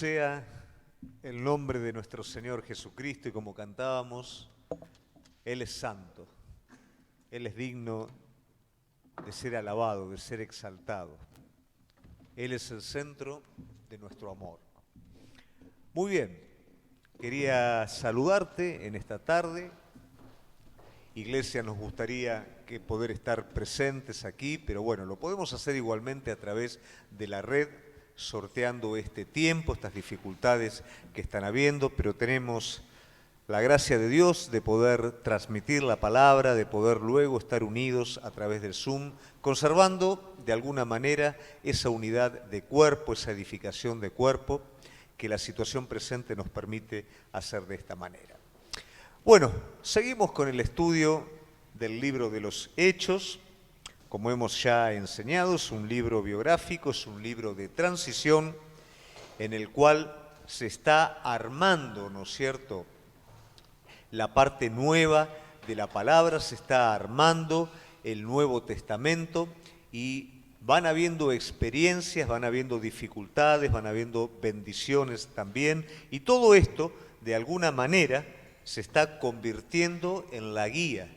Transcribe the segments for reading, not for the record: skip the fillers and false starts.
Sea el nombre de nuestro Señor Jesucristo, y como cantábamos, Él es santo, Él es digno de ser alabado, de ser exaltado. Él es el centro de nuestro amor. Muy bien, quería saludarte en esta tarde. Iglesia, nos gustaría que poder estar presentes aquí, pero bueno, lo podemos hacer igualmente a través de la red, sorteando este tiempo, estas dificultades que están habiendo, pero tenemos la gracia de Dios de poder transmitir la palabra, de poder luego estar unidos a través del Zoom, conservando de alguna manera esa unidad de cuerpo, esa edificación de cuerpo que la situación presente nos permite hacer de esta manera. Bueno, seguimos con el estudio del libro de los Hechos. Como hemos ya enseñado, es un libro biográfico, es un libro de transición en el cual se está armando, ¿no es cierto?, la parte nueva de la palabra, se está armando el Nuevo Testamento y van habiendo experiencias, van habiendo dificultades, van habiendo bendiciones también, y todo esto, de alguna manera, se está convirtiendo en la guía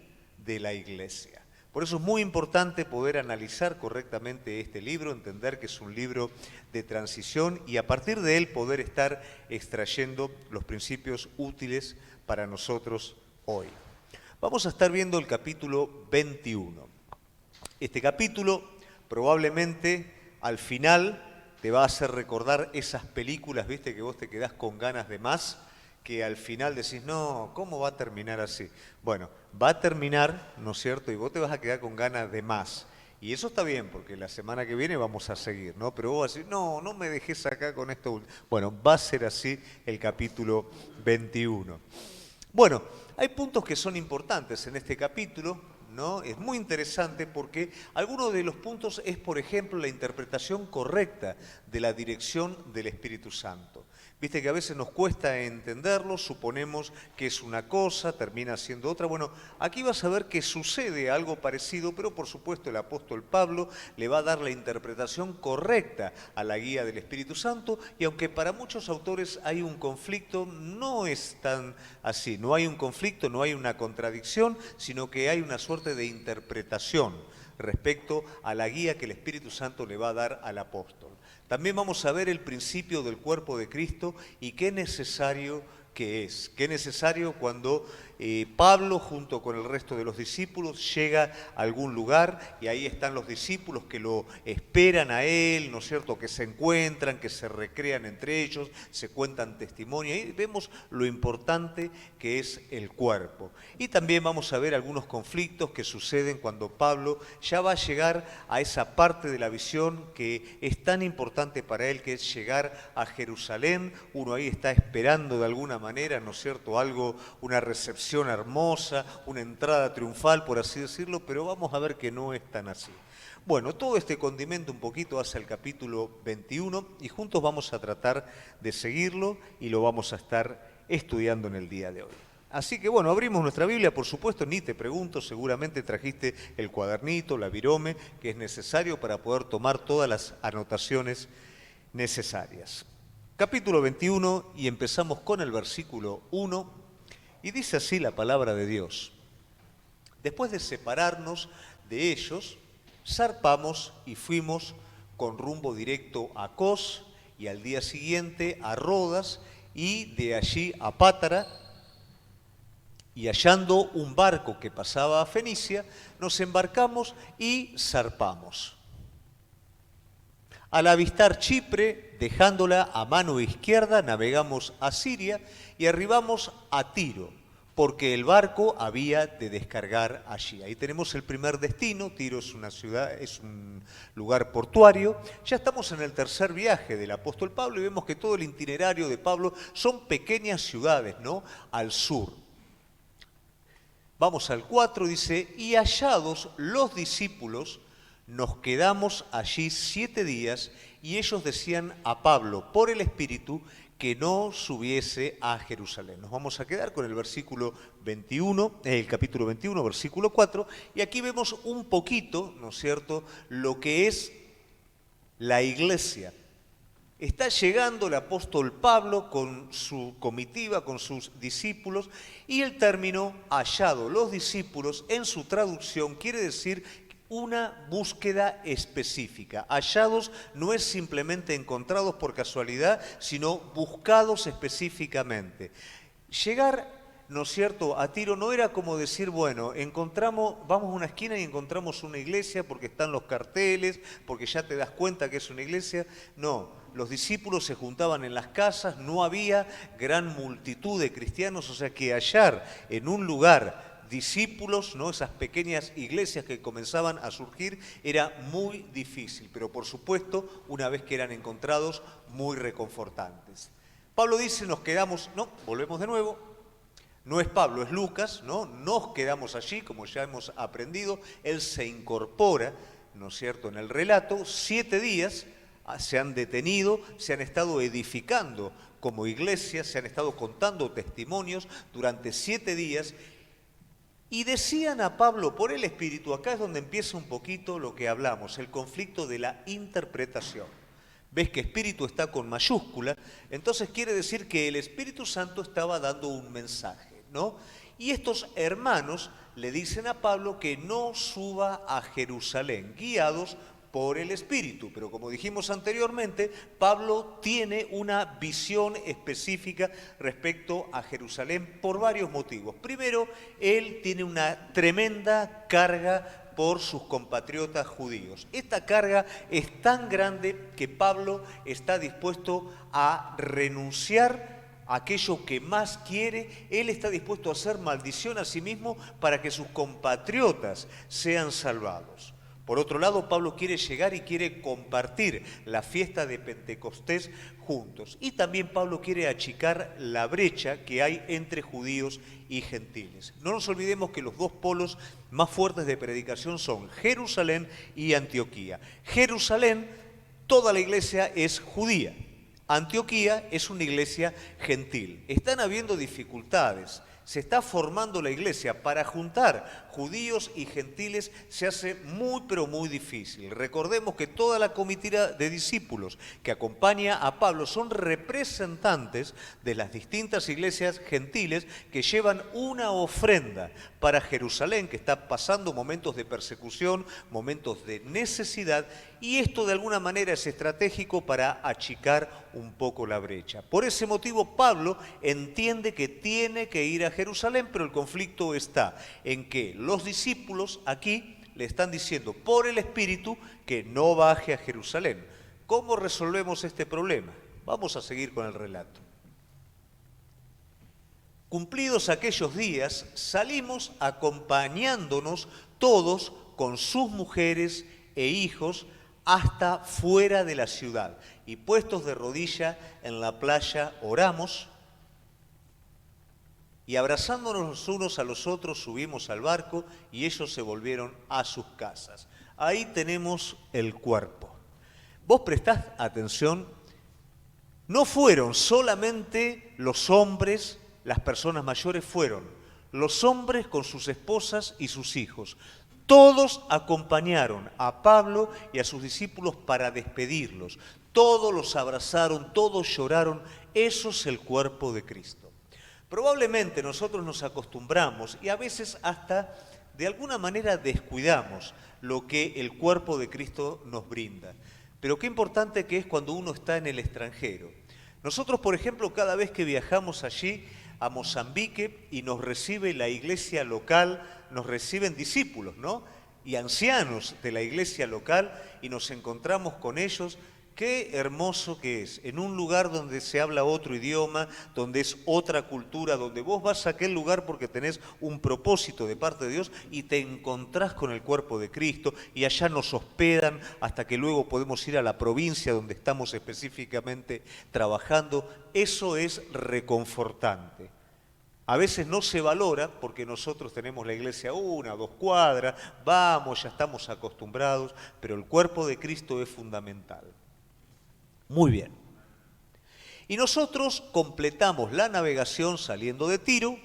de la Iglesia. Por eso es muy importante poder analizar correctamente este libro, entender que es un libro de transición y a partir de él poder estar extrayendo los principios útiles para nosotros hoy. Vamos a estar viendo el capítulo 21. Este capítulo probablemente al final te va a hacer recordar esas películas, viste, que vos te quedás con ganas de más, que al final decís, no, ¿cómo va a terminar así? Bueno, va a terminar, ¿no es cierto? Y vos te vas a quedar con ganas de más. Y eso está bien, porque la semana que viene vamos a seguir, ¿no? Pero vos vas a decir, no, no me dejes acá con esto. Bueno, va a ser así el capítulo 21. Bueno, hay puntos que son importantes en este capítulo, ¿no? Es muy interesante porque alguno de los puntos es, por ejemplo, la interpretación correcta de la dirección del Espíritu Santo. Viste que a veces nos cuesta entenderlo, suponemos que es una cosa, termina siendo otra. Bueno, aquí vas a ver que sucede algo parecido, pero por supuesto el apóstol Pablo le va a dar la interpretación correcta a la guía del Espíritu Santo, y aunque para muchos autores hay un conflicto, no es tan así. No hay un conflicto, no hay una contradicción, sino que hay una suerte de interpretación respecto a la guía que el Espíritu Santo le va a dar al apóstol. También vamos a ver el principio del cuerpo de Cristo y qué necesario que es. Qué necesario cuando Pablo junto con el resto de los discípulos llega a algún lugar y ahí están los discípulos que lo esperan a él, ¿no es cierto?, que se encuentran, que se recrean entre ellos, se cuentan testimonios. Ahí vemos lo importante que es el cuerpo. Y también vamos a ver algunos conflictos que suceden cuando Pablo ya va a llegar a esa parte de la visión que es tan importante para él, que es llegar a Jerusalén. Uno ahí está esperando de alguna manera, ¿no es cierto?, algo, una recepción hermosa, una entrada triunfal, por así decirlo, pero vamos a ver que no es tan así. Bueno, todo este condimento un poquito hace el capítulo 21 y juntos vamos a tratar de seguirlo y lo vamos a estar estudiando en el día de hoy. Así que bueno, abrimos nuestra Biblia, por supuesto, ni te pregunto, seguramente trajiste el cuadernito, la virome, que es necesario para poder tomar todas las anotaciones necesarias. Capítulo 21 y empezamos con el versículo 1 y dice así la palabra de Dios. Después de separarnos de ellos, zarpamos y fuimos con rumbo directo a Cos y al día siguiente a Rodas y de allí a Pátara, y hallando un barco que pasaba a Fenicia, nos embarcamos y zarpamos. Al avistar Chipre, dejándola a mano izquierda, navegamos a Siria y arribamos a Tiro, porque el barco había de descargar allí. Ahí tenemos el primer destino. Tiro es una ciudad, es un lugar portuario. Ya estamos en el tercer viaje del apóstol Pablo y vemos que todo el itinerario de Pablo son pequeñas ciudades, ¿no?, al sur. Vamos al 4, dice, y hallados los discípulos, nos quedamos allí 7 días y ellos decían a Pablo por el Espíritu que no subiese a Jerusalén. Nos vamos a quedar con el versículo 21, el capítulo 21, versículo 4, y aquí vemos un poquito, ¿no es cierto?, lo que es la iglesia. Está llegando el apóstol Pablo con su comitiva, con sus discípulos, y el término hallado los discípulos en su traducción quiere decir una búsqueda específica. Hallados no es simplemente encontrados por casualidad, sino buscados específicamente. Llegar, ¿no es cierto?, a Tiro no era como decir, bueno, vamos a una esquina y encontramos una iglesia porque están los carteles, porque ya te das cuenta que es una iglesia. No. Los discípulos se juntaban en las casas, no había gran multitud de cristianos, o sea que hallar en un lugar discípulos, ¿no?, esas pequeñas iglesias que comenzaban a surgir, era muy difícil, pero por supuesto, una vez que eran encontrados, muy reconfortantes. Pablo dice, volvemos de nuevo, no es Pablo, es Lucas, ¿no? Nos quedamos allí, como ya hemos aprendido, él se incorpora, ¿no es cierto?, en el relato, 7 días, se han detenido, se han estado edificando como iglesia, se han estado contando testimonios durante 7 días y decían a Pablo por el Espíritu, acá es donde empieza un poquito lo que hablamos, el conflicto de la interpretación. Ves que Espíritu está con mayúscula, entonces quiere decir que el Espíritu Santo estaba dando un mensaje, ¿no? Y estos hermanos le dicen a Pablo que no suba a Jerusalén, guiados por el Espíritu. Pero como dijimos anteriormente, Pablo tiene una visión específica respecto a Jerusalén por varios motivos. Primero, él tiene una tremenda carga por sus compatriotas judíos. Esta carga es tan grande que Pablo está dispuesto a renunciar a aquello que más quiere. Él está dispuesto a hacer maldición a sí mismo para que sus compatriotas sean salvados. Por otro lado, Pablo quiere llegar y quiere compartir la fiesta de Pentecostés juntos. Y también Pablo quiere achicar la brecha que hay entre judíos y gentiles. No nos olvidemos que los dos polos más fuertes de predicación son Jerusalén y Antioquía. Jerusalén, toda la iglesia es judía. Antioquía es una iglesia gentil. Están habiendo dificultades. Se está formando la iglesia. Para juntar judíos y gentiles se hace muy pero muy difícil. Recordemos que toda la comitiva de discípulos que acompaña a Pablo son representantes de las distintas iglesias gentiles que llevan una ofrenda para Jerusalén, que está pasando momentos de persecución, momentos de necesidad, y esto de alguna manera es estratégico para achicar un poco la brecha. Por ese motivo Pablo entiende que tiene que ir a Jerusalén, pero el conflicto está en que los discípulos aquí le están diciendo por el Espíritu que no baje a Jerusalén. ¿Cómo resolvemos este problema? Vamos a seguir con el relato. Cumplidos aquellos días, salimos acompañándonos todos con sus mujeres e hijos hasta fuera de la ciudad. Y puestos de rodilla en la playa oramos y abrazándonos los unos a los otros subimos al barco y ellos se volvieron a sus casas. Ahí tenemos el cuerpo. Vos prestás atención, no fueron solamente los hombres, las personas mayores, fueron los hombres con sus esposas y sus hijos. Todos acompañaron a Pablo y a sus discípulos para despedirlos. Todos los abrazaron, todos lloraron. Eso es el cuerpo de Cristo. Probablemente nosotros nos acostumbramos y a veces hasta de alguna manera descuidamos lo que el cuerpo de Cristo nos brinda. Pero qué importante que es cuando uno está en el extranjero. Nosotros, por ejemplo, cada vez que viajamos allí a Mozambique y nos recibe la iglesia local, nos reciben discípulos, ¿no? Y ancianos de la iglesia local y nos encontramos con ellos. Qué hermoso que es, en un lugar donde se habla otro idioma, donde es otra cultura, donde vos vas a aquel lugar porque tenés un propósito de parte de Dios y te encontrás con el cuerpo de Cristo y allá nos hospedan hasta que luego podemos ir a la provincia donde estamos específicamente trabajando. Eso es reconfortante. A veces no se valora porque nosotros tenemos la iglesia a 1 o 2 cuadras, vamos, ya estamos acostumbrados, pero el cuerpo de Cristo es fundamental. Muy bien. Y nosotros completamos la navegación saliendo de Tiro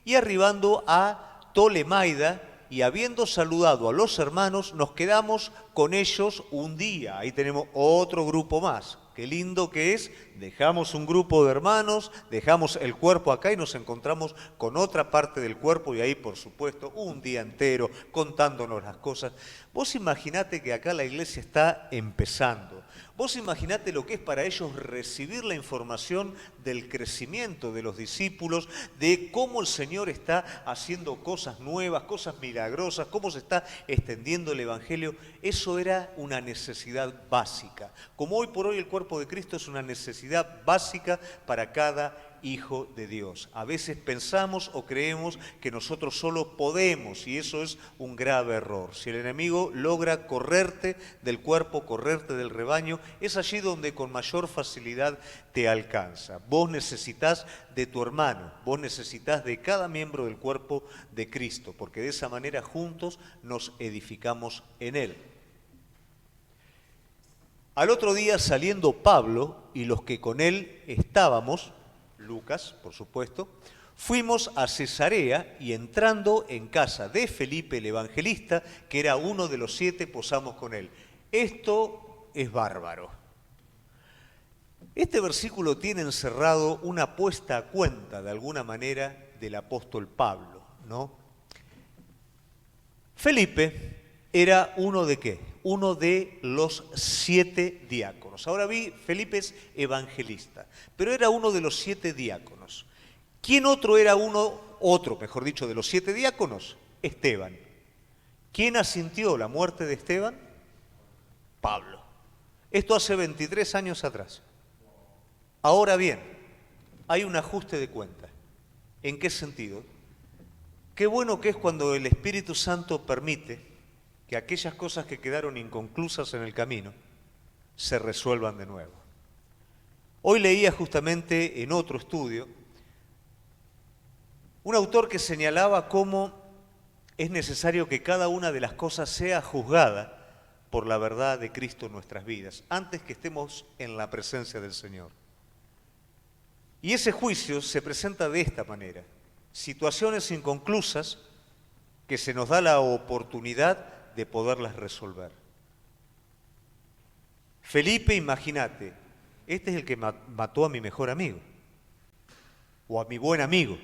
y arribando a Tolemaida y habiendo saludado a los hermanos, nos quedamos con ellos un día. Ahí tenemos otro grupo más, ¿ok? Qué lindo que es, dejamos un grupo de hermanos, dejamos el cuerpo acá y nos encontramos con otra parte del cuerpo y ahí, por supuesto, un día entero contándonos las cosas. Vos imaginate que acá la iglesia está empezando. Vos imaginate lo que es para ellos recibir la información del crecimiento de los discípulos, de cómo el Señor está haciendo cosas nuevas, cosas milagrosas, cómo se está extendiendo el Evangelio. Eso era una necesidad básica. Como hoy por hoy el cuerpo de Cristo es una necesidad básica para cada hijo de Dios. A veces pensamos o creemos que nosotros solo podemos y eso es un grave error. Si el enemigo logra correrte del cuerpo, correrte del rebaño, es allí donde con mayor facilidad te alcanza. Vos necesitas de tu hermano, vos necesitas de cada miembro del cuerpo de Cristo, porque de esa manera juntos nos edificamos en Él. Al otro día saliendo Pablo y los que con él estábamos, Lucas, por supuesto, fuimos a Cesarea y entrando en casa de Felipe el evangelista, que era uno de los 7, posamos con él. Esto es bárbaro. Este versículo tiene encerrado una puesta a cuenta, de alguna manera, del apóstol Pablo, ¿no? Felipe era uno de ¿qué? Uno de los 7 diáconos. Ahora Felipe es evangelista, pero era uno de los 7 diáconos. ¿Quién otro era mejor dicho, de los 7 diáconos? Esteban. ¿Quién asintió la muerte de Esteban? Pablo. Esto hace 23 años atrás. Ahora bien, hay un ajuste de cuenta. ¿En qué sentido? Qué bueno que es cuando el Espíritu Santo permite que aquellas cosas que quedaron inconclusas en el camino se resuelvan de nuevo. Hoy leía justamente en otro estudio un autor que señalaba cómo es necesario que cada una de las cosas sea juzgada por la verdad de Cristo en nuestras vidas, antes que estemos en la presencia del Señor. Y ese juicio se presenta de esta manera: situaciones inconclusas que se nos da la oportunidad de poderlas resolver. Felipe, imagínate, este es el que mató a mi mejor amigo, o a mi buen amigo,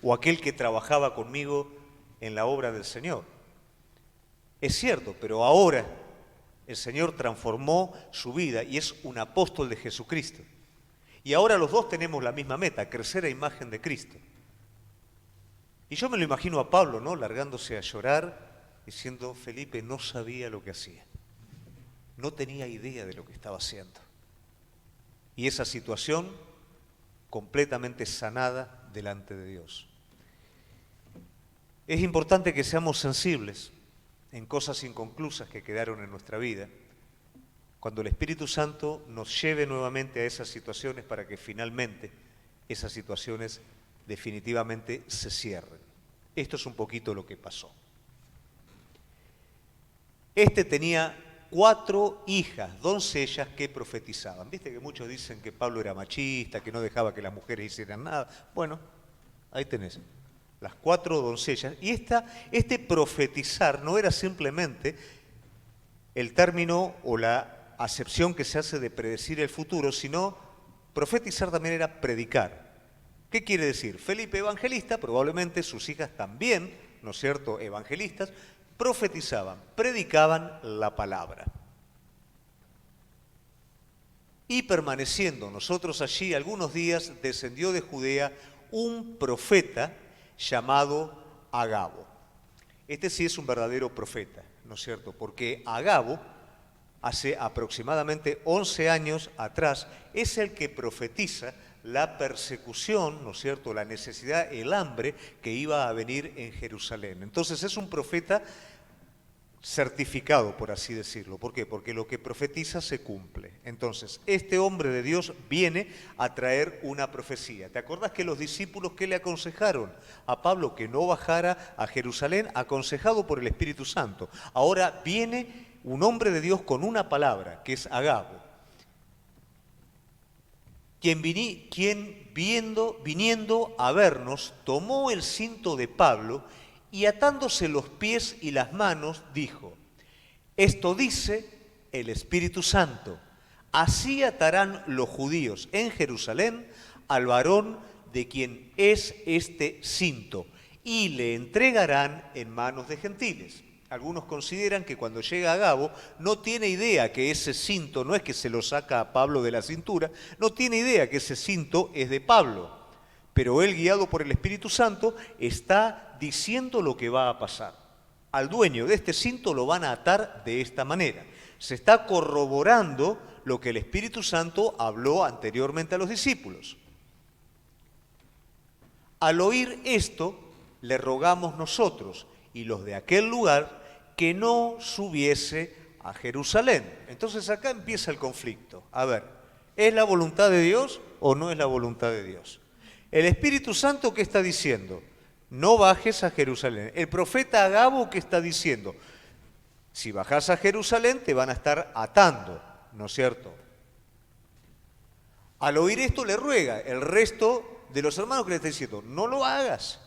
o aquel que trabajaba conmigo en la obra del Señor. Es cierto, pero ahora el Señor transformó su vida y es un apóstol de Jesucristo. Y ahora los dos tenemos la misma meta, crecer a imagen de Cristo. Y yo me lo imagino a Pablo, ¿no?, largándose a llorar, diciendo: Felipe no sabía lo que hacía, no tenía idea de lo que estaba haciendo. Y esa situación completamente sanada delante de Dios. Es importante que seamos sensibles en cosas inconclusas que quedaron en nuestra vida, cuando el Espíritu Santo nos lleve nuevamente a esas situaciones para que finalmente esas situaciones definitivamente se cierren. Esto es un poquito lo que pasó. Este tenía 4 hijas, doncellas, que profetizaban. Viste que muchos dicen que Pablo era machista, que no dejaba que las mujeres hicieran nada. Bueno, ahí tenés, las 4 doncellas. Y este profetizar no era simplemente el término o la acepción que se hace de predecir el futuro, sino profetizar también era predicar. ¿Qué quiere decir? Felipe evangelista, probablemente sus hijas también, ¿no es cierto?, evangelistas, profetizaban, predicaban la palabra. Y permaneciendo nosotros allí algunos días, descendió de Judea un profeta llamado Agabo. Este sí es un verdadero profeta, ¿no es cierto? Porque Agabo, hace aproximadamente 11 años atrás, es el que profetiza la persecución, ¿no es cierto?, la necesidad, el hambre que iba a venir en Jerusalén. Entonces es un profeta certificado, por así decirlo. ¿Por qué? Porque lo que profetiza se cumple. Entonces, este hombre de Dios viene a traer una profecía. ¿Te acordás que los discípulos qué le aconsejaron a Pablo? Que no bajara a Jerusalén, aconsejado por el Espíritu Santo. Ahora viene un hombre de Dios con una palabra, que es Agabo, quien viniendo a vernos, tomó el cinto de Pablo y atándose los pies y las manos, dijo: esto dice el Espíritu Santo, Así atarán los judíos en Jerusalén al varón de quien es este cinto, y le entregarán en manos de gentiles. Algunos consideran que cuando llega Agabo no tiene idea que ese cinto, no es que se lo saca a Pablo de la cintura, no tiene idea que ese cinto es de Pablo. Pero él, guiado por el Espíritu Santo, está diciendo lo que va a pasar. Al dueño de este cinto lo van a atar de esta manera. Se está corroborando lo que el Espíritu Santo habló anteriormente a los discípulos. Al oír esto, le rogamos nosotros y los de aquel lugar que no subiese a Jerusalén. Entonces acá empieza el conflicto. A ver, ¿es la voluntad de Dios o no es la voluntad de Dios? El Espíritu Santo, ¿qué está diciendo? No bajes a Jerusalén. El profeta Agabo, ¿qué está diciendo? Si bajas a Jerusalén te van a estar atando, ¿no es cierto? Al oír esto le ruega el resto de los hermanos que le está diciendo, no lo hagas.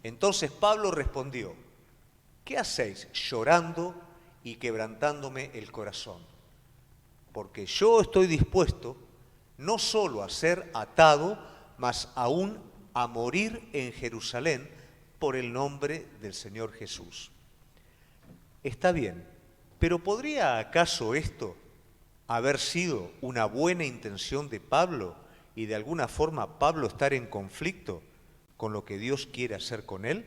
Entonces Pablo respondió, ¿qué hacéis llorando y quebrantándome el corazón? Porque yo estoy dispuesto no solo a ser atado, mas aún a morir en Jerusalén por el nombre del Señor Jesús. Está bien, pero ¿podría acaso esto haber sido una buena intención de Pablo y de alguna forma Pablo estar en conflicto con lo que Dios quiere hacer con él?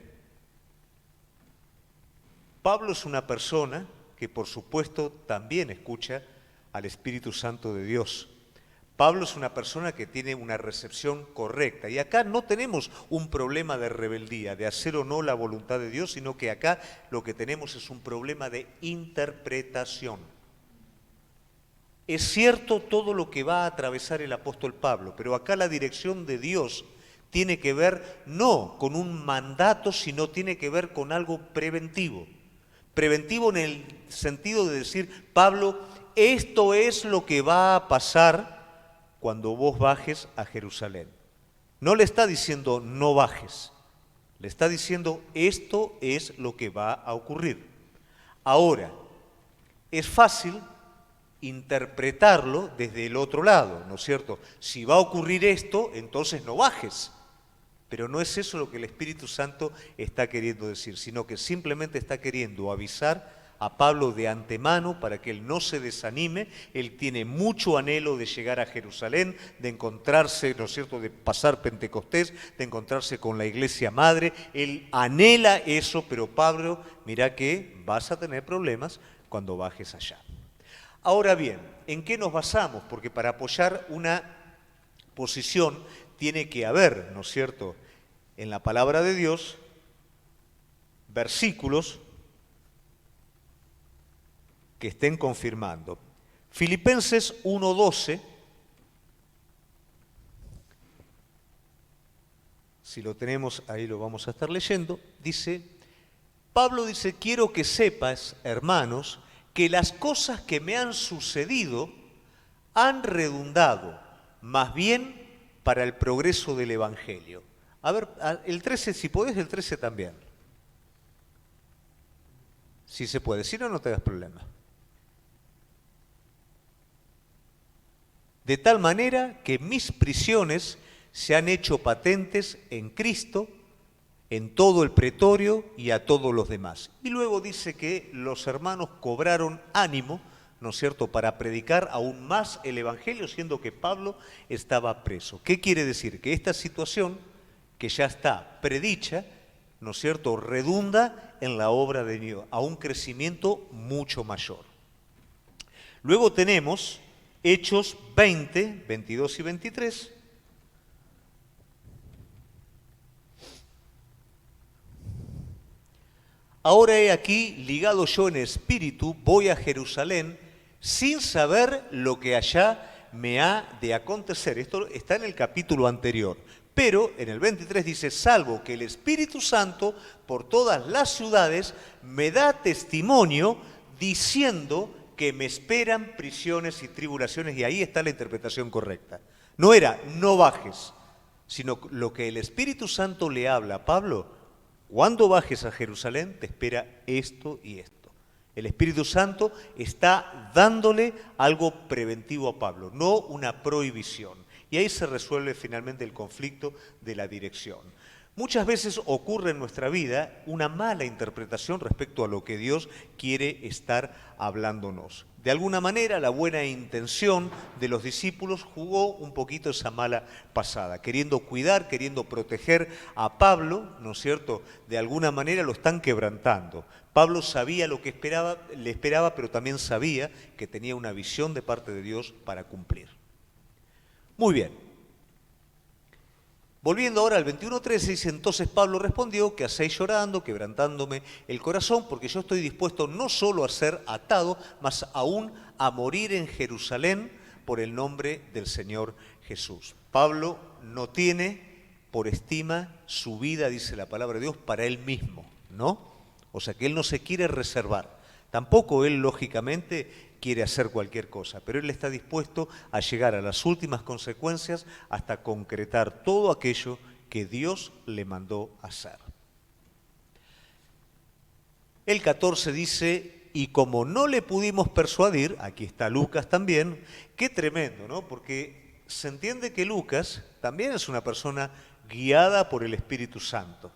Pablo es una persona que por supuesto también escucha al Espíritu Santo de Dios. Pablo es una persona que tiene una recepción correcta. Y acá no tenemos un problema de rebeldía, de hacer o no la voluntad de Dios, sino que acá lo que tenemos es un problema de interpretación. Es cierto todo lo que va a atravesar el apóstol Pablo, pero acá la dirección de Dios tiene que ver no con un mandato, sino tiene que ver con algo preventivo. Preventivo en el sentido de decir, Pablo, esto es lo que va a pasar cuando vos bajes a Jerusalén. No le está diciendo no bajes, le está diciendo esto es lo que va a ocurrir. Ahora, es fácil interpretarlo desde el otro lado, ¿no es cierto? Si va a ocurrir esto, entonces no bajes. Pero no es eso lo que el Espíritu Santo está queriendo decir, sino que simplemente está queriendo avisar a Pablo de antemano para que él no se desanime. Él tiene mucho anhelo de llegar a Jerusalén, de encontrarse, ¿no es cierto?, de pasar Pentecostés, de encontrarse con la iglesia madre. Él anhela eso, pero Pablo, mira que vas a tener problemas cuando bajes allá. Ahora bien, ¿en qué nos basamos? Porque para apoyar una posición tiene que haber, ¿no es cierto?, en la palabra de Dios, versículos que estén confirmando. Filipenses 1:12, si lo tenemos ahí lo vamos a estar leyendo, dice, Pablo dice, quiero que sepas, hermanos, que las cosas que me han sucedido han redundado más bien para el progreso del Evangelio. A ver, el 13, si podés, el 13 también. Si se puede, si no, no te hagas problema. De tal manera que mis prisiones se han hecho patentes en Cristo, en todo el pretorio y a todos los demás. Y luego dice que los hermanos cobraron ánimo, ¿no es cierto?, para predicar aún más el Evangelio, siendo que Pablo estaba preso. ¿Qué quiere decir? Que esta situación, que ya está predicha, ¿no es cierto?, redunda en la obra de Dios, a un crecimiento mucho mayor. Luego tenemos Hechos 20, 22 y 23. Ahora he aquí, ligado yo en espíritu, voy a Jerusalén sin saber lo que allá me ha de acontecer. Esto está en el capítulo anterior. Pero en el 23 dice, salvo que el Espíritu Santo por todas las ciudades me da testimonio diciendo que me esperan prisiones y tribulaciones, y ahí está la interpretación correcta. No era no bajes, sino lo que el Espíritu Santo le habla a Pablo, cuando bajes a Jerusalén te espera esto y esto. El Espíritu Santo está dándole algo preventivo a Pablo, no una prohibición. Y ahí se resuelve finalmente el conflicto de la dirección. Muchas veces ocurre en nuestra vida una mala interpretación respecto a lo que Dios quiere estar hablándonos. De alguna manera, la buena intención de los discípulos jugó un poquito esa mala pasada, queriendo cuidar, queriendo proteger a Pablo, ¿no es cierto? De alguna manera lo están quebrantando. Pablo sabía lo que le esperaba, pero también sabía que tenía una visión de parte de Dios para cumplir. Muy bien. Volviendo ahora al 21:13, dice, entonces Pablo respondió, ¿qué hacéis llorando, quebrantándome el corazón? Porque yo estoy dispuesto no solo a ser atado, mas aún a morir en Jerusalén por el nombre del Señor Jesús. Pablo no tiene por estima su vida, dice la palabra de Dios, para él mismo, ¿no? O sea que él no se quiere reservar. Tampoco él, lógicamente, quiere hacer cualquier cosa, pero él está dispuesto a llegar a las últimas consecuencias hasta concretar todo aquello que Dios le mandó hacer. El 14 dice, y como no le pudimos persuadir, aquí está Lucas también, qué tremendo, ¿no? Porque se entiende que Lucas también es una persona guiada por el Espíritu Santo.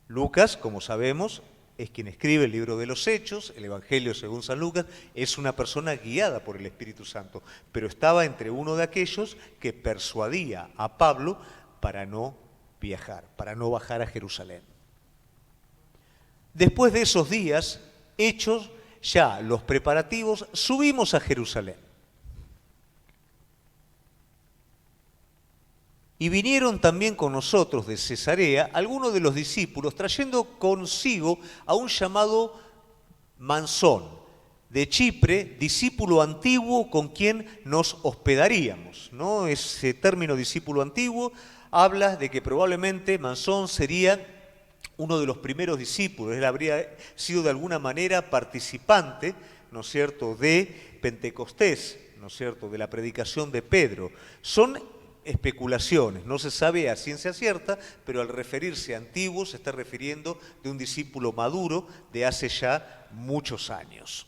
Lucas, como sabemos, es quien escribe el libro de los Hechos, el Evangelio según San Lucas, es una persona guiada por el Espíritu Santo, pero estaba entre uno de aquellos que persuadía a Pablo para no viajar, para no bajar a Jerusalén. Después de esos días, hechos ya los preparativos, subimos a Jerusalén. Y vinieron también con nosotros de Cesarea algunos de los discípulos, trayendo consigo a un llamado Mnason, de Chipre, discípulo antiguo con quien nos hospedaríamos, ¿no? Ese término discípulo antiguo habla de que probablemente Mnason sería uno de los primeros discípulos, él habría sido de alguna manera participante, ¿no es cierto?, de Pentecostés, ¿no es cierto?, de la predicación de Pedro. Son especulaciones, no se sabe a ciencia cierta, pero al referirse a antiguo se está refiriendo de un discípulo maduro de hace ya muchos años.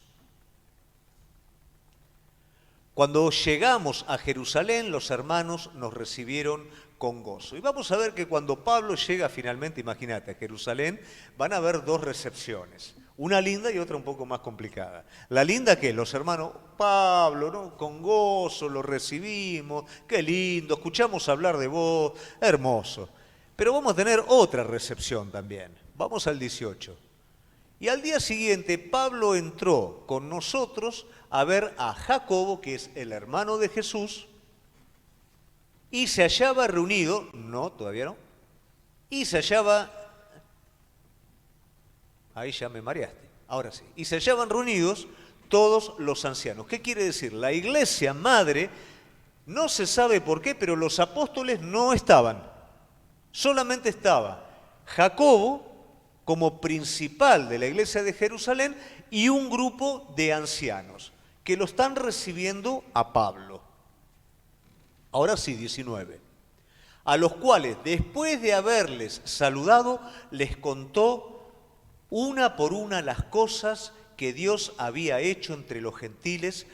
Cuando llegamos a Jerusalén, los hermanos nos recibieron con gozo. Y vamos a ver que cuando Pablo llega finalmente, imagínate, a Jerusalén, van a haber dos recepciones. Una linda y otra un poco más complicada. La linda que los hermanos, Pablo, ¿no? Con gozo lo recibimos, qué lindo, escuchamos hablar de vos, hermoso. Pero vamos a tener otra recepción también. Vamos al 18. Y al día siguiente Pablo entró con nosotros a ver a Jacobo, que es el hermano de Jesús, y se hallaba reunido, no, todavía no, y se hallaba... Ahí ya me mareaste, ahora sí. Y se hallaban reunidos todos los ancianos. ¿Qué quiere decir? La iglesia madre, no se sabe por qué, pero los apóstoles no estaban. Solamente estaba Jacobo como principal de la iglesia de Jerusalén y un grupo de ancianos que lo están recibiendo a Pablo. Ahora sí, 19. A los cuales, después de haberles saludado, les contó una por una las cosas que Dios había hecho entre los gentiles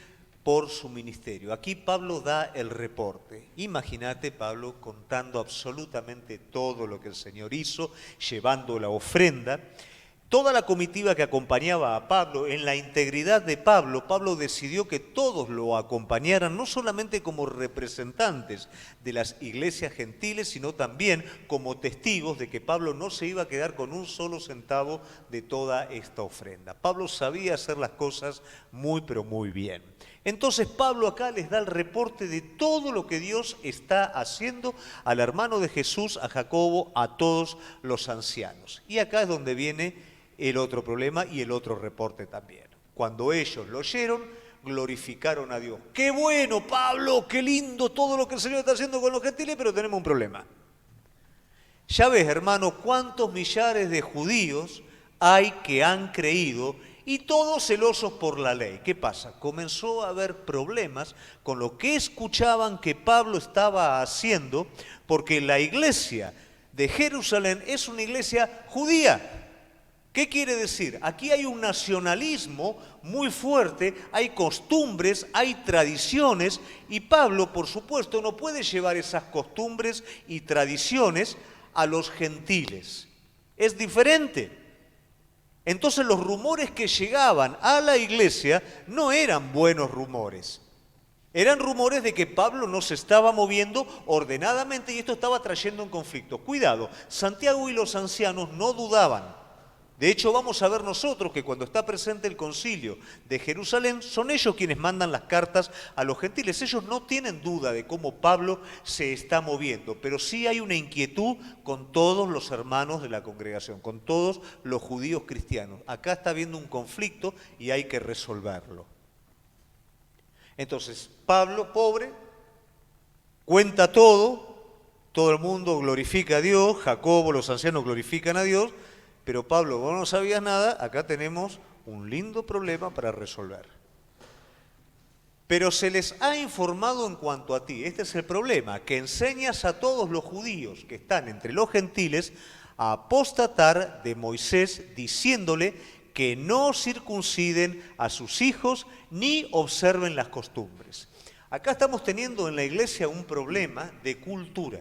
por su ministerio. Aquí Pablo da el reporte. Imagínate Pablo contando absolutamente todo lo que el Señor hizo, llevando la ofrenda. Toda la comitiva que acompañaba a Pablo, en la integridad de Pablo, Pablo decidió que todos lo acompañaran, no solamente como representantes de las iglesias gentiles, sino también como testigos de que Pablo no se iba a quedar con un solo centavo de toda esta ofrenda. Pablo sabía hacer las cosas muy, pero muy bien. Entonces Pablo acá les da el reporte de todo lo que Dios está haciendo al hermano de Jesús, a Jacobo, a todos los ancianos. Y acá es donde viene el otro problema y el otro reporte también. Cuando ellos lo oyeron, glorificaron a Dios. ¡Qué bueno, Pablo! ¡Qué lindo todo lo que el Señor está haciendo con los gentiles! Pero tenemos un problema. Ya ves, hermano, cuántos millares de judíos hay que han creído y todos celosos por la ley. ¿Qué pasa? Comenzó a haber problemas con lo que escuchaban que Pablo estaba haciendo, porque la iglesia de Jerusalén es una iglesia judía. ¿Qué quiere decir? Aquí hay un nacionalismo muy fuerte, hay costumbres, hay tradiciones, y Pablo, por supuesto, no puede llevar esas costumbres y tradiciones a los gentiles. Es diferente. Entonces los rumores que llegaban a la iglesia no eran buenos rumores. Eran rumores de que Pablo no se estaba moviendo ordenadamente y esto estaba trayendo un conflicto. Cuidado, Santiago y los ancianos no dudaban. De hecho, vamos a ver nosotros que cuando está presente el concilio de Jerusalén, son ellos quienes mandan las cartas a los gentiles. Ellos no tienen duda de cómo Pablo se está moviendo, pero sí hay una inquietud con todos los hermanos de la congregación, con todos los judíos cristianos. Acá está habiendo un conflicto y hay que resolverlo. Entonces, Pablo, pobre, cuenta todo el mundo glorifica a Dios, Jacobo, los ancianos glorifican a Dios, pero Pablo, vos no sabías nada, acá tenemos un lindo problema para resolver. Pero se les ha informado en cuanto a ti, este es el problema, que enseñas a todos los judíos que están entre los gentiles a apostatar de Moisés, diciéndole que no circunciden a sus hijos ni observen las costumbres. Acá estamos teniendo en la iglesia un problema de cultura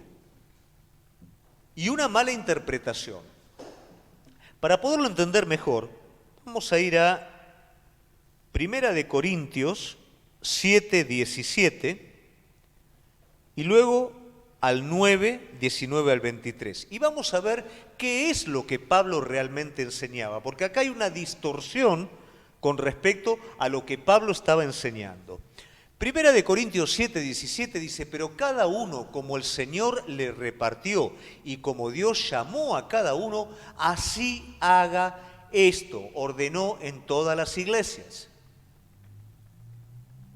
y una mala interpretación. Para poderlo entender mejor, vamos a ir a 1 Corintios 7:17 y luego al 9, 19 al 23. Y vamos a ver qué es lo que Pablo realmente enseñaba, porque acá hay una distorsión con respecto a lo que Pablo estaba enseñando. 1 Corintios 7:17 dice, pero cada uno como el Señor le repartió y como Dios llamó a cada uno, así haga esto, ordenó en todas las iglesias.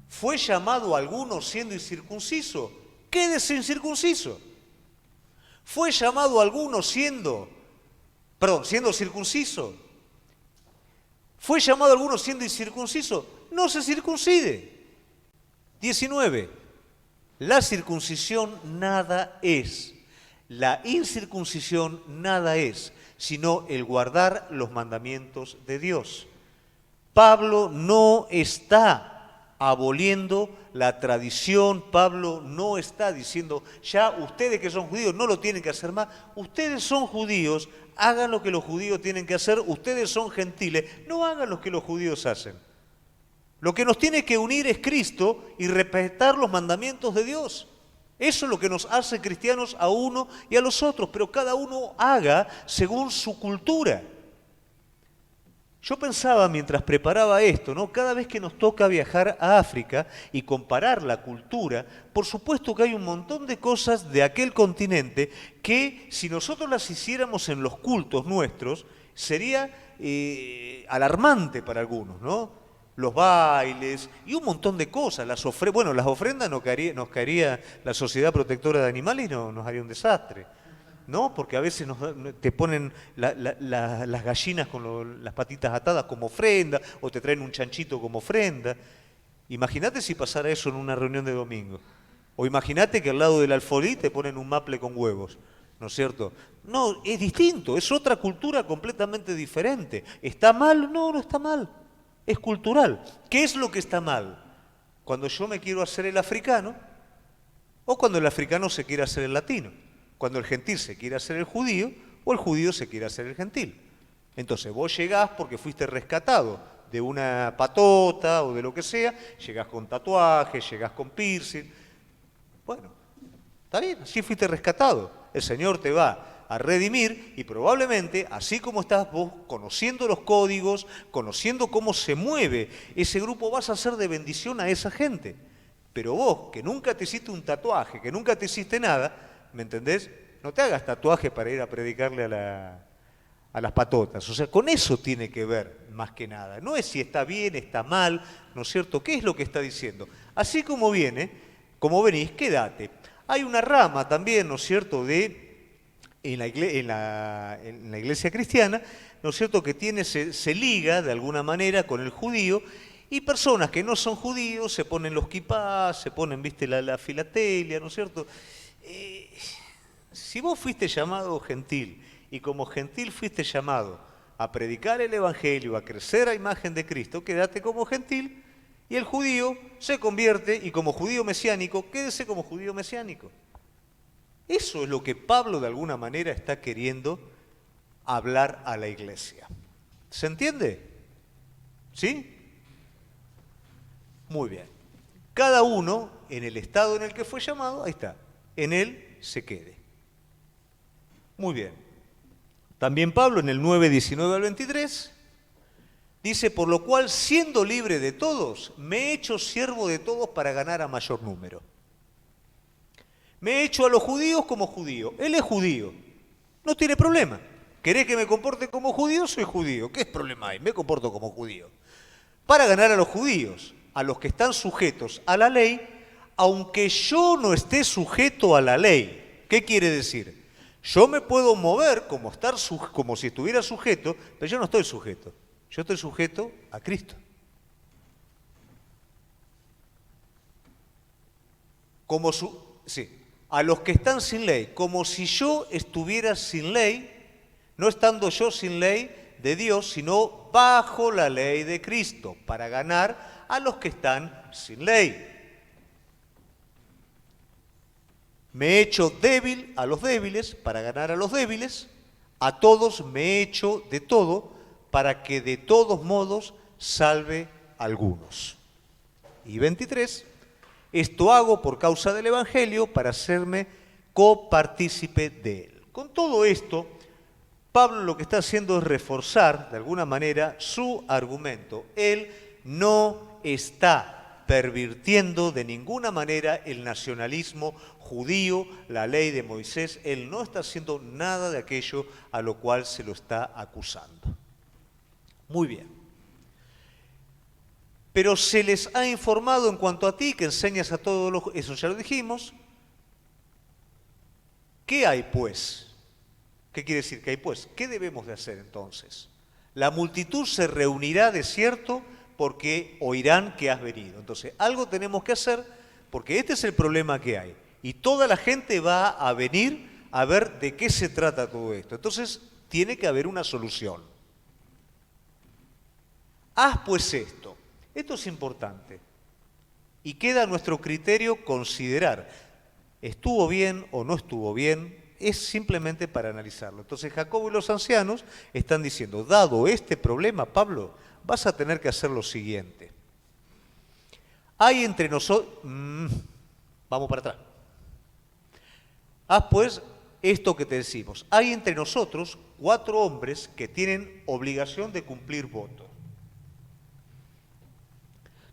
¿Fue llamado a alguno siendo incircunciso? Quédese incircunciso. ¿Fue llamado a alguno siendo circunciso? ¿Fue llamado a alguno siendo incircunciso? No se circuncide. 19. La circuncisión nada es, la incircuncisión nada es, sino el guardar los mandamientos de Dios. Pablo no está aboliendo la tradición, Pablo no está diciendo, ya ustedes que son judíos no lo tienen que hacer más, ustedes son judíos, hagan lo que los judíos tienen que hacer, ustedes son gentiles, no hagan lo que los judíos hacen. Lo que nos tiene que unir es Cristo y respetar los mandamientos de Dios. Eso es lo que nos hace cristianos a uno y a los otros, pero cada uno haga según su cultura. Yo pensaba mientras preparaba esto, ¿no? Cada vez que nos toca viajar a África y comparar la cultura, por supuesto que hay un montón de cosas de aquel continente que si nosotros las hiciéramos en los cultos nuestros, sería alarmante para algunos, ¿no? Los bailes y un montón de cosas. Las ofrendas nos caería la Sociedad Protectora de Animales y nos haría un desastre, ¿no? Porque a veces te ponen las gallinas con las patitas atadas como ofrenda o te traen un chanchito como ofrenda. Imagínate si pasara eso en una reunión de domingo. O imagínate que al lado del alfolí te ponen un maple con huevos, ¿no es cierto? No, es distinto, es otra cultura completamente diferente. ¿Está mal? No, no está mal. Es cultural. ¿Qué es lo que está mal? Cuando yo me quiero hacer el africano o cuando el africano se quiere hacer el latino. Cuando el gentil se quiere hacer el judío o el judío se quiere hacer el gentil. Entonces vos llegás porque fuiste rescatado de una patota o de lo que sea, llegás con tatuajes, llegás con piercing. Bueno, está bien, así fuiste rescatado. El Señor te va a redimir y probablemente, así como estás vos conociendo los códigos, conociendo cómo se mueve ese grupo, vas a ser de bendición a esa gente. Pero vos, que nunca te hiciste un tatuaje, que nunca te hiciste nada, ¿me entendés? No te hagas tatuaje para ir a predicarle a las patotas. O sea, con eso tiene que ver más que nada. No es si está bien, está mal, ¿no es cierto? ¿Qué es lo que está diciendo? Así como viene, como venís, quédate. Hay una rama también, ¿no es cierto?, en la iglesia cristiana, ¿no es cierto?, que se liga de alguna manera con el judío, y personas que no son judíos se ponen los kipás, se ponen, viste, la filatelia, ¿no es cierto? Si vos fuiste llamado gentil, y como gentil fuiste llamado a predicar el Evangelio, a crecer a imagen de Cristo, quédate como gentil, y el judío se convierte, y como judío mesiánico, quédese como judío mesiánico. Eso es lo que Pablo de alguna manera está queriendo hablar a la iglesia. ¿Se entiende? ¿Sí? Muy bien. Cada uno, en el estado en el que fue llamado, ahí está, en él se quede. Muy bien. También Pablo en el 9, 19 al 23, dice, por lo cual, siendo libre de todos, me he hecho siervo de todos para ganar a mayor número. Me he hecho a los judíos como judío. Él es judío. No tiene problema. ¿Querés que me comporte como judío? Soy judío. ¿Qué problema hay? Me comporto como judío. Para ganar a los judíos, a los que están sujetos a la ley, aunque yo no esté sujeto a la ley. ¿Qué quiere decir? Yo me puedo mover como si estuviera sujeto, pero yo no estoy sujeto. Yo estoy sujeto a Cristo. A los que están sin ley, como si yo estuviera sin ley, no estando yo sin ley de Dios, sino bajo la ley de Cristo, para ganar a los que están sin ley. Me he hecho débil a los débiles para ganar a los débiles, a todos me he hecho de todo para que de todos modos salve a algunos. Y 23, esto hago por causa del Evangelio para hacerme copartícipe de él. Con todo esto, Pablo lo que está haciendo es reforzar de alguna manera su argumento. Él no está pervirtiendo de ninguna manera el nacionalismo judío, la ley de Moisés. Él no está haciendo nada de aquello a lo cual se lo está acusando. Muy bien. Pero se les ha informado en cuanto a ti, que enseñas a todos los... Eso ya lo dijimos. ¿Qué hay pues? ¿Qué quiere decir que hay pues? ¿Qué debemos de hacer entonces? La multitud se reunirá de cierto porque oirán que has venido. Entonces, algo tenemos que hacer porque este es el problema que hay. Y toda la gente va a venir a ver de qué se trata todo esto. Entonces, tiene que haber una solución. Haz pues esto. Esto es importante. Y queda a nuestro criterio considerar, ¿estuvo bien o no estuvo bien? Es simplemente para analizarlo. Entonces Jacobo y los ancianos están diciendo, dado este problema, Pablo, vas a tener que hacer lo siguiente. Hay entre nosotros... vamos para atrás. Haz pues esto que te decimos. Hay entre nosotros 4 hombres que tienen obligación de cumplir voto.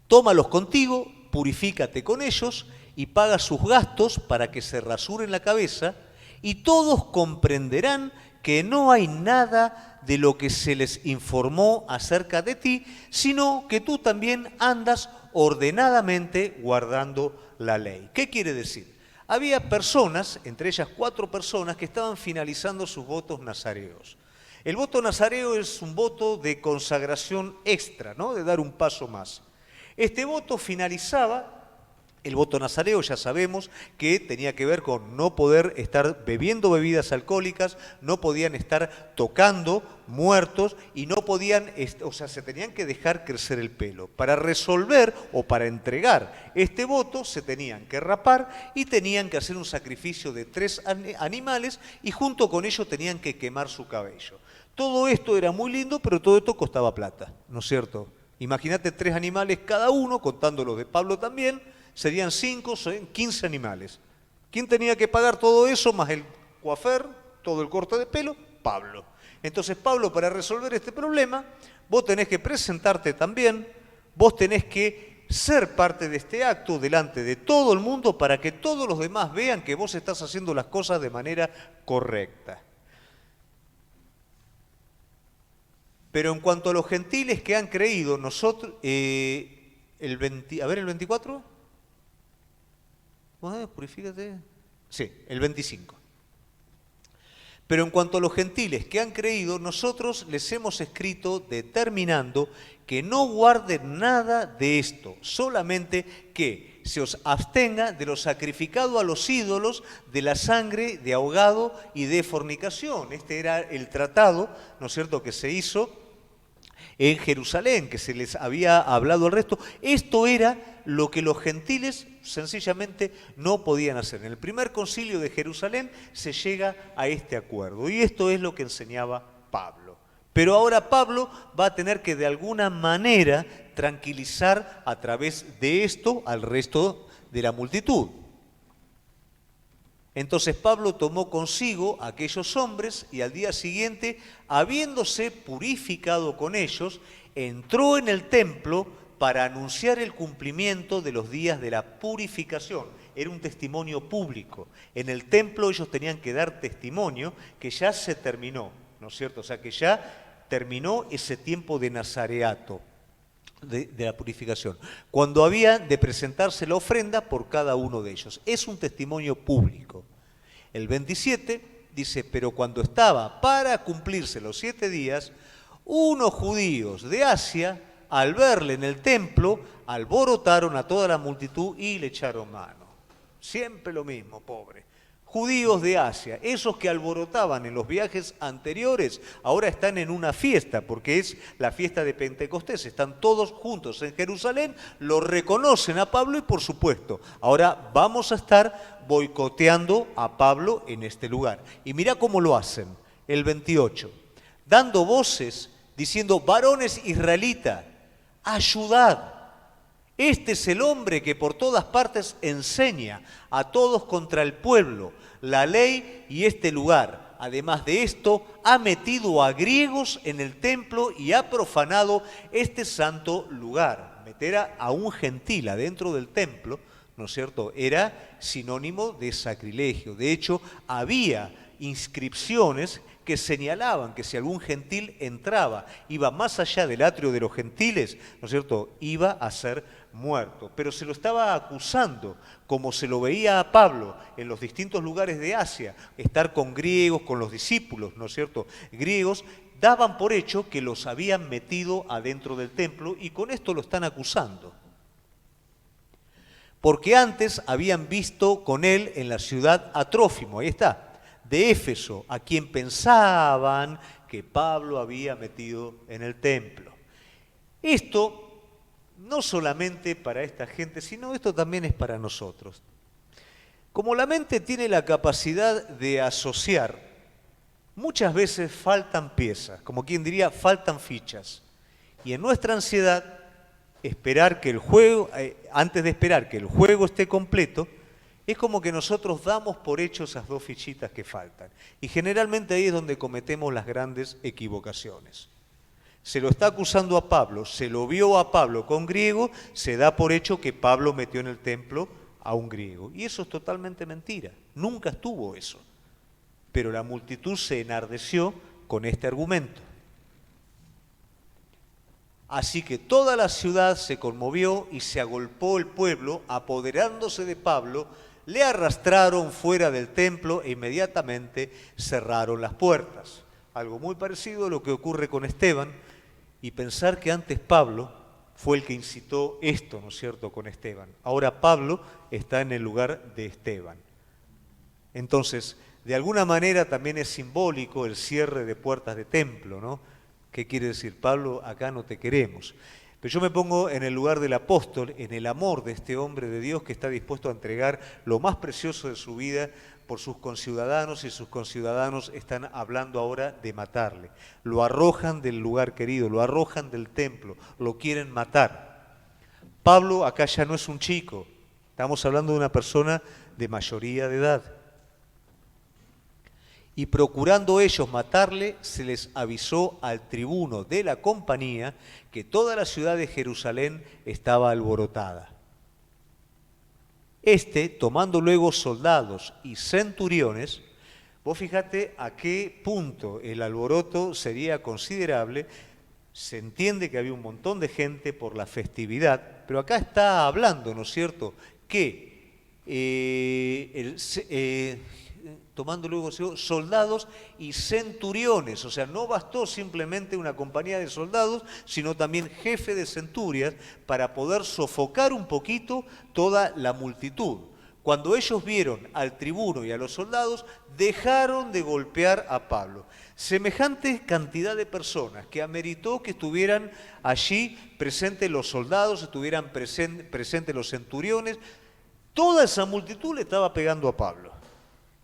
Tómalos contigo, purifícate con ellos y paga sus gastos para que se rasuren la cabeza y todos comprenderán que no hay nada de lo que se les informó acerca de ti, sino que tú también andas ordenadamente guardando la ley. ¿Qué quiere decir? Había personas, entre ellas 4 personas, que estaban finalizando sus votos nazareos. El voto nazareo es un voto de consagración extra, ¿no? De dar un paso más. Este voto finalizaba, el voto nazareo ya sabemos que tenía que ver con no poder estar bebiendo bebidas alcohólicas, no podían estar tocando muertos y no podían, se tenían que dejar crecer el pelo. Para resolver o para entregar este voto se tenían que rapar y tenían que hacer un sacrificio de 3 animales y junto con ello tenían que quemar su cabello. Todo esto era muy lindo, pero todo esto costaba plata, ¿no es cierto? Imagínate 3 animales cada uno, contando los de Pablo también, serían 5, 15 animales. ¿Quién tenía que pagar todo eso más el coafer, todo el corte de pelo? Pablo. Entonces, Pablo, para resolver este problema, vos tenés que presentarte también, vos tenés que ser parte de este acto delante de todo el mundo para que todos los demás vean que vos estás haciendo las cosas de manera correcta. Pero en cuanto a los gentiles que han creído, nosotros, el 24, purifícate. Sí, el 25. Pero en cuanto a los gentiles que han creído, nosotros les hemos escrito determinando que no guarden nada de esto, solamente que se os abstenga de lo sacrificado a los ídolos, de la sangre, de ahogado y de fornicación. Este era el tratado, ¿no es cierto?, que se hizo en Jerusalén, que se les había hablado al resto. Esto era lo que los gentiles sencillamente no podían hacer. En el primer concilio de Jerusalén se llega a este acuerdo, y esto es lo que enseñaba Pablo. Pero ahora Pablo va a tener que de alguna manera tranquilizar a través de esto al resto de la multitud. Entonces Pablo tomó consigo a aquellos hombres y al día siguiente, habiéndose purificado con ellos, entró en el templo para anunciar el cumplimiento de los días de la purificación. Era un testimonio público. En el templo ellos tenían que dar testimonio que ya se terminó, ¿no es cierto? O sea, que ya terminó ese tiempo de nazareato, de la purificación, cuando había de presentarse la ofrenda por cada uno de ellos. Es un testimonio público. El 27 dice, pero cuando estaba para cumplirse los 7 días, unos judíos de Asia, al verle en el templo, alborotaron a toda la multitud y le echaron mano. Siempre lo mismo, pobre. Judíos de Asia, esos que alborotaban en los viajes anteriores, ahora están en una fiesta, porque es la fiesta de Pentecostés. Están todos juntos en Jerusalén, lo reconocen a Pablo y por supuesto, ahora vamos a estar boicoteando a Pablo en este lugar. Y mira cómo lo hacen, el 28, dando voces, diciendo, varones israelitas, ayudad. Este es el hombre que por todas partes enseña a todos contra el pueblo, la ley y este lugar. Además de esto, ha metido a griegos en el templo y ha profanado este santo lugar. Meter a un gentil adentro del templo, ¿no es cierto?, era sinónimo de sacrilegio. De hecho, había inscripciones que señalaban que si algún gentil entraba, iba más allá del atrio de los gentiles, ¿no es cierto?, iba a ser muerto. Pero se lo estaba acusando, como se lo veía a Pablo en los distintos lugares de Asia, estar con griegos, con los discípulos, ¿no es cierto?, griegos, daban por hecho que los habían metido adentro del templo y con esto lo están acusando. Porque antes habían visto con él en la ciudad a Trófimo, ahí está, de Éfeso, a quien pensaban que Pablo había metido en el templo. Esto no solamente para esta gente, sino esto también es para nosotros. Como la mente tiene la capacidad de asociar, muchas veces faltan piezas, como quien diría, faltan fichas. Y en nuestra ansiedad, esperar que el juego, antes de esperar que el juego esté completo, es como que nosotros damos por hecho esas 2 fichitas que faltan. Y generalmente ahí es donde cometemos las grandes equivocaciones. Se lo está acusando a Pablo, se lo vio a Pablo con griego, se da por hecho que Pablo metió en el templo a un griego. Y eso es totalmente mentira, nunca estuvo eso. Pero la multitud se enardeció con este argumento. Así que toda la ciudad se conmovió y se agolpó el pueblo, apoderándose de Pablo, le arrastraron fuera del templo e inmediatamente cerraron las puertas. Algo muy parecido a lo que ocurre con Esteban, y pensar que antes Pablo fue el que incitó esto, ¿no es cierto?, con Esteban. Ahora Pablo está en el lugar de Esteban. Entonces, de alguna manera también es simbólico el cierre de puertas de templo, ¿no? ¿Qué quiere decir? Pablo, acá no te queremos. Pero yo me pongo en el lugar del apóstol, en el amor de este hombre de Dios que está dispuesto a entregar lo más precioso de su vida por sus conciudadanos, y sus conciudadanos están hablando ahora de matarle. Lo arrojan del lugar querido, lo arrojan del templo, lo quieren matar. Pablo acá ya no es un chico, estamos hablando de una persona de mayoría de edad. Y procurando ellos matarle, se les avisó al tribuno de la compañía que toda la ciudad de Jerusalén estaba alborotada. Este, tomando luego soldados y centuriones, vos fíjate a qué punto el alboroto sería considerable. Se entiende que había un montón de gente por la festividad, pero acá está hablando, ¿no es cierto?, que tomando luego soldados y centuriones, o sea, no bastó simplemente una compañía de soldados, sino también jefe de centurias para poder sofocar un poquito toda la multitud. Cuando ellos vieron al tribuno y a los soldados, dejaron de golpear a Pablo. Semejante cantidad de personas que ameritó que estuvieran allí presentes los soldados, estuvieran presentes los centuriones, toda esa multitud le estaba pegando a Pablo.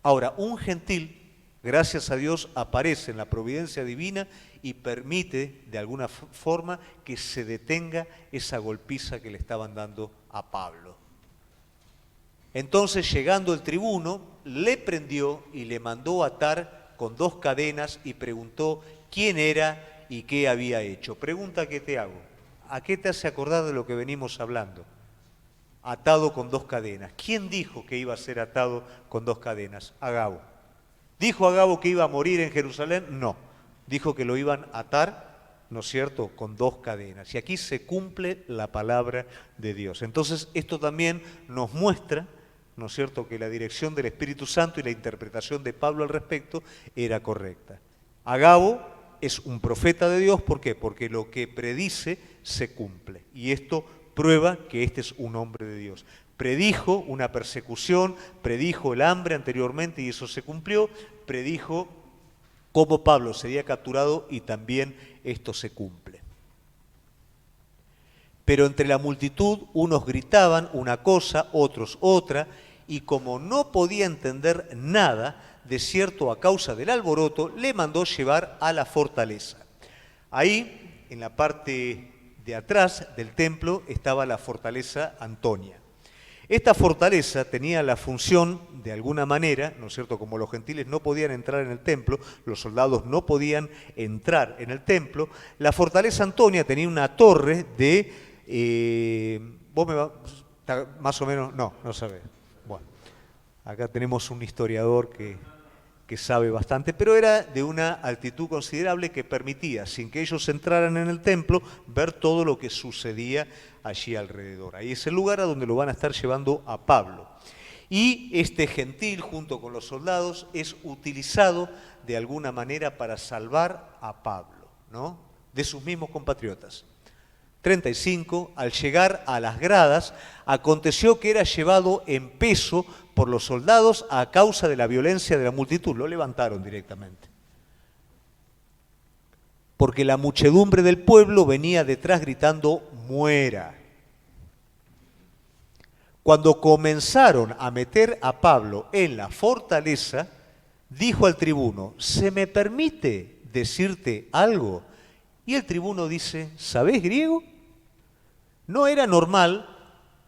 Ahora, un gentil, gracias a Dios, aparece en la providencia divina y permite, de alguna forma, que se detenga esa golpiza que le estaban dando a Pablo. Entonces, llegando el tribuno, le prendió y le mandó atar con 2 cadenas y preguntó quién era y qué había hecho. Pregunta que te hago, ¿a qué te hace acordar de lo que venimos hablando? Atado con 2 cadenas. ¿Quién dijo que iba a ser atado con 2 cadenas? Agabo. ¿Dijo Agabo que iba a morir en Jerusalén? No. Dijo que lo iban a atar, ¿no es cierto?, con 2 cadenas. Y aquí se cumple la palabra de Dios. Entonces, esto también nos muestra, ¿no es cierto?, que la dirección del Espíritu Santo y la interpretación de Pablo al respecto era correcta. Agabo es un profeta de Dios, ¿por qué? Porque lo que predice se cumple. Y esto prueba que este es un hombre de Dios. Predijo una persecución, predijo el hambre anteriormente y eso se cumplió, predijo cómo Pablo sería capturado y también esto se cumple. Pero entre la multitud unos gritaban una cosa, otros otra, y como no podía entender nada, de cierto a causa del alboroto, le mandó llevar a la fortaleza. Ahí, en la parte de atrás del templo estaba la fortaleza Antonia. Esta fortaleza tenía la función, de alguna manera, ¿no es cierto?, como los gentiles no podían entrar en el templo, los soldados no podían entrar en el templo, la fortaleza Antonia tenía una torre de, más o menos, no sabés. Bueno, acá tenemos un historiador que sabe bastante, pero era de una altitud considerable que permitía, sin que ellos entraran en el templo, ver todo lo que sucedía allí alrededor. Ahí es el lugar a donde lo van a estar llevando a Pablo. Y este gentil, junto con los soldados, es utilizado de alguna manera para salvar a Pablo, ¿no?, de sus mismos compatriotas. 35, al llegar a las gradas, aconteció que era llevado en peso por los soldados a causa de la violencia de la multitud. Lo levantaron directamente. Porque la muchedumbre del pueblo venía detrás gritando, ¡muera! Cuando comenzaron a meter a Pablo en la fortaleza, dijo al tribuno, ¿se me permite decirte algo? Y el tribuno dice, ¿sabés griego? No era normal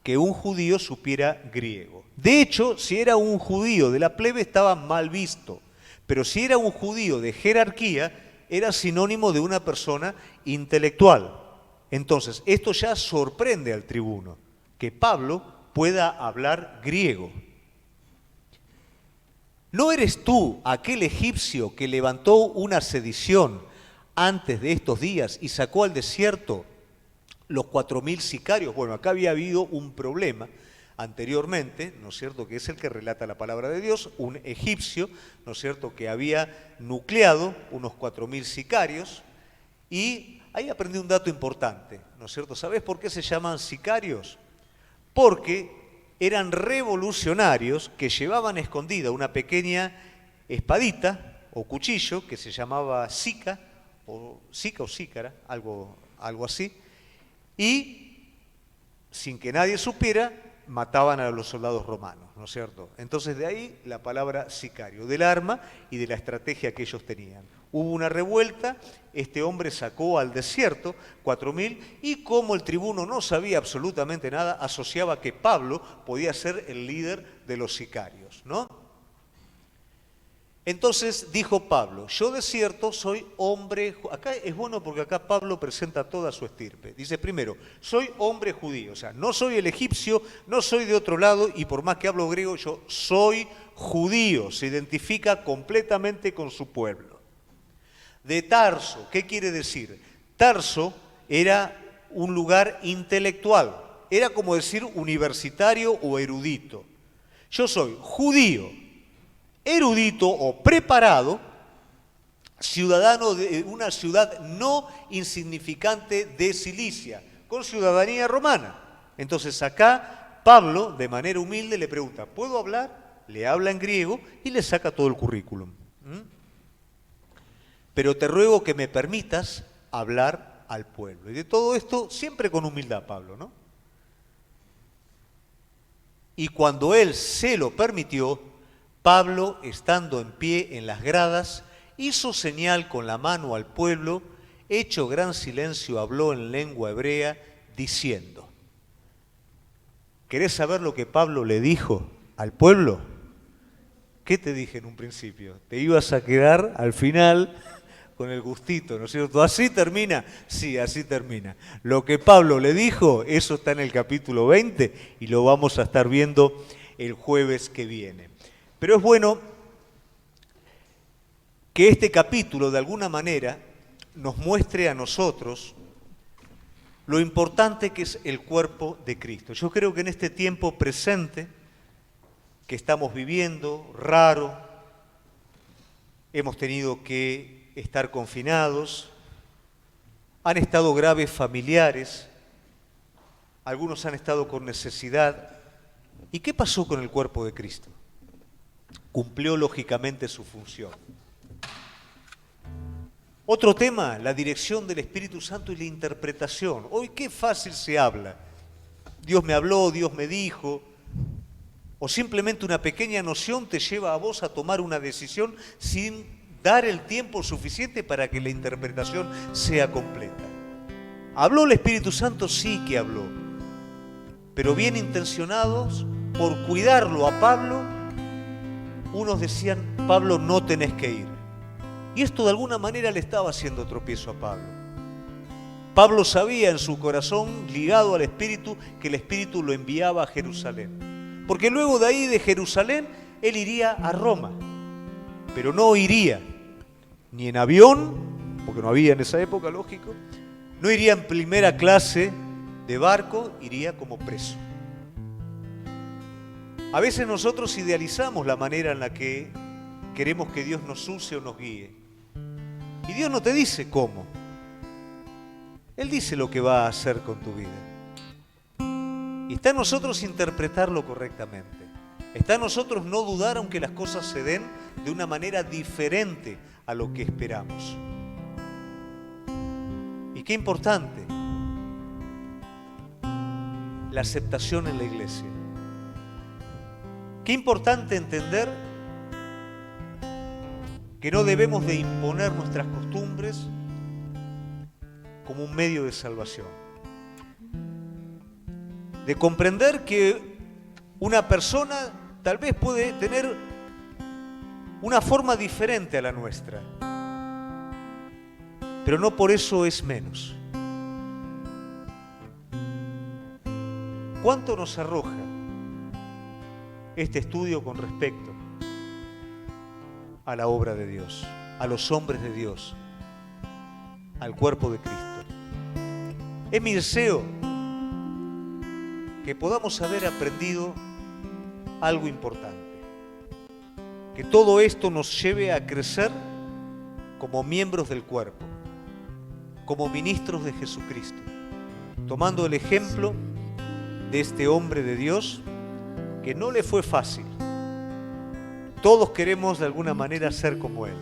que un judío supiera griego. De hecho, si era un judío de la plebe estaba mal visto, pero si era un judío de jerarquía, era sinónimo de una persona intelectual. Entonces, esto ya sorprende al tribuno, que Pablo pueda hablar griego. ¿No eres tú aquel egipcio que levantó una sedición antes de estos días y sacó al desierto los 4.000 sicarios? Bueno, acá había habido un problema anteriormente, ¿no es cierto?, que es el que relata la palabra de Dios, un egipcio, ¿no es cierto?, que había nucleado unos 4.000 sicarios, y ahí aprendí un dato importante, ¿no es cierto? ¿Sabés por qué se llaman sicarios? Porque eran revolucionarios que llevaban escondida una pequeña espadita o cuchillo que se llamaba sica o sícara, algo así, y sin que nadie supiera, mataban a los soldados romanos, ¿no es cierto? Entonces de ahí la palabra sicario, del arma y de la estrategia que ellos tenían. Hubo una revuelta, este hombre sacó al desierto 4.000 y como el tribuno no sabía absolutamente nada, asociaba que Pablo podía ser el líder de los sicarios, ¿no? Entonces dijo Pablo, yo de cierto soy hombre, acá es bueno porque acá Pablo presenta toda su estirpe. Dice primero, soy hombre judío, o sea, no soy el egipcio, no soy de otro lado y por más que hablo griego, yo soy judío, se identifica completamente con su pueblo. De Tarso, ¿qué quiere decir? Tarso era un lugar intelectual, era como decir universitario o erudito. Yo soy judío, erudito o preparado, ciudadano de una ciudad no insignificante de Cilicia, con ciudadanía romana. Entonces acá Pablo, de manera humilde, le pregunta, ¿puedo hablar? Le habla en griego y le saca todo el currículum. Pero te ruego que me permitas hablar al pueblo. Y de todo esto siempre con humildad, Pablo, ¿no? Y cuando él se lo permitió, Pablo, estando en pie en las gradas, hizo señal con la mano al pueblo, hecho gran silencio, habló en lengua hebrea, diciendo. ¿Querés saber lo que Pablo le dijo al pueblo? ¿Qué te dije en un principio? Te ibas a quedar al final con el gustito, ¿no es cierto? ¿Así termina? Sí, así termina. Lo que Pablo le dijo, eso está en el capítulo 20 y lo vamos a estar viendo el jueves que viene. Pero es bueno que este capítulo de alguna manera nos muestre a nosotros lo importante que es el cuerpo de Cristo. Yo creo que en este tiempo presente que estamos viviendo, raro, hemos tenido que estar confinados, han estado graves familiares, algunos han estado con necesidad. ¿Y qué pasó con el cuerpo de Cristo? Cumplió lógicamente su función. Otro tema, la dirección del Espíritu Santo y la interpretación. Hoy qué fácil se habla. Dios me habló, Dios me dijo. O simplemente una pequeña noción te lleva a vos a tomar una decisión sin dar el tiempo suficiente para que la interpretación sea completa. ¿Habló el Espíritu Santo? Sí que habló. Pero bien intencionados, por cuidarlo a Pablo, unos decían, Pablo, no tenés que ir. Y esto de alguna manera le estaba haciendo tropiezo a Pablo. Pablo sabía en su corazón, ligado al Espíritu, que el Espíritu lo enviaba a Jerusalén. Porque luego de ahí, de Jerusalén, él iría a Roma. Pero no iría ni en avión, porque no había en esa época, lógico, no iría en primera clase de barco, iría como preso. A veces nosotros idealizamos la manera en la que queremos que Dios nos use o nos guíe. Y Dios no te dice cómo. Él dice lo que va a hacer con tu vida. Y está en nosotros interpretarlo correctamente. Está en nosotros no dudar aunque las cosas se den de una manera diferente a lo que esperamos. Y qué importante, la aceptación en la iglesia. Qué importante entender que no debemos de imponer nuestras costumbres como un medio de salvación. De comprender que una persona tal vez puede tener una forma diferente a la nuestra, pero no por eso es menos. ¿Cuánto nos arroja este estudio con respecto a la obra de Dios, a los hombres de Dios, al cuerpo de Cristo? Es mi deseo que podamos haber aprendido algo importante, que todo esto nos lleve a crecer como miembros del cuerpo, como ministros de Jesucristo, tomando el ejemplo de este hombre de Dios que no le fue fácil. Todos queremos de alguna manera ser como Él,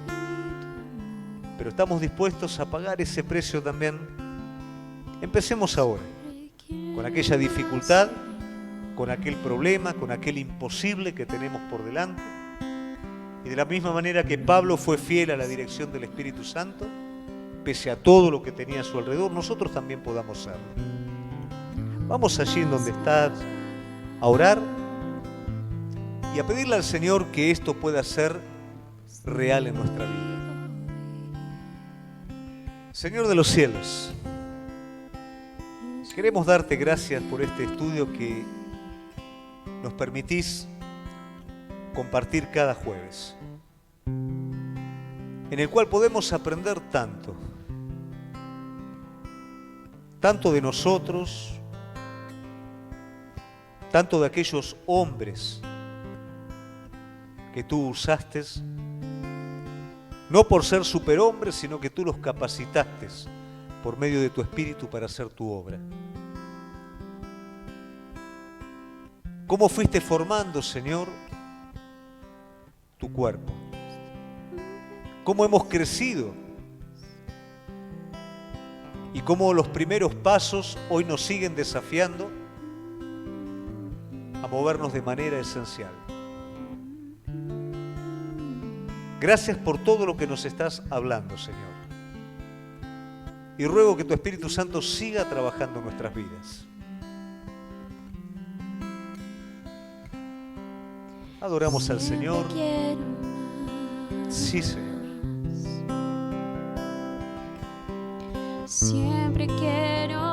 pero estamos dispuestos a pagar ese precio también. Empecemos ahora, con aquella dificultad, con aquel problema, con aquel imposible que tenemos por delante. Y de la misma manera que Pablo fue fiel a la dirección del Espíritu Santo, pese a todo lo que tenía a su alrededor, nosotros también podamos serlo. Vamos allí en donde estás a orar y a pedirle al Señor que esto pueda ser real en nuestra vida. Señor de los cielos, queremos darte gracias por este estudio que nos permitís compartir cada jueves, en el cual podemos aprender tanto de nosotros, tanto de aquellos hombres que tú usaste, no por ser superhombres, sino que tú los capacitaste por medio de tu Espíritu para hacer tu obra. ¿Cómo fuiste formando, Señor, tu cuerpo? ¿Cómo hemos crecido? Y cómo los primeros pasos hoy nos siguen desafiando a movernos de manera esencial. Gracias por todo lo que nos estás hablando, Señor. Y ruego que tu Espíritu Santo siga trabajando en nuestras vidas. Adoramos al Señor. Sí, Señor. Siempre quiero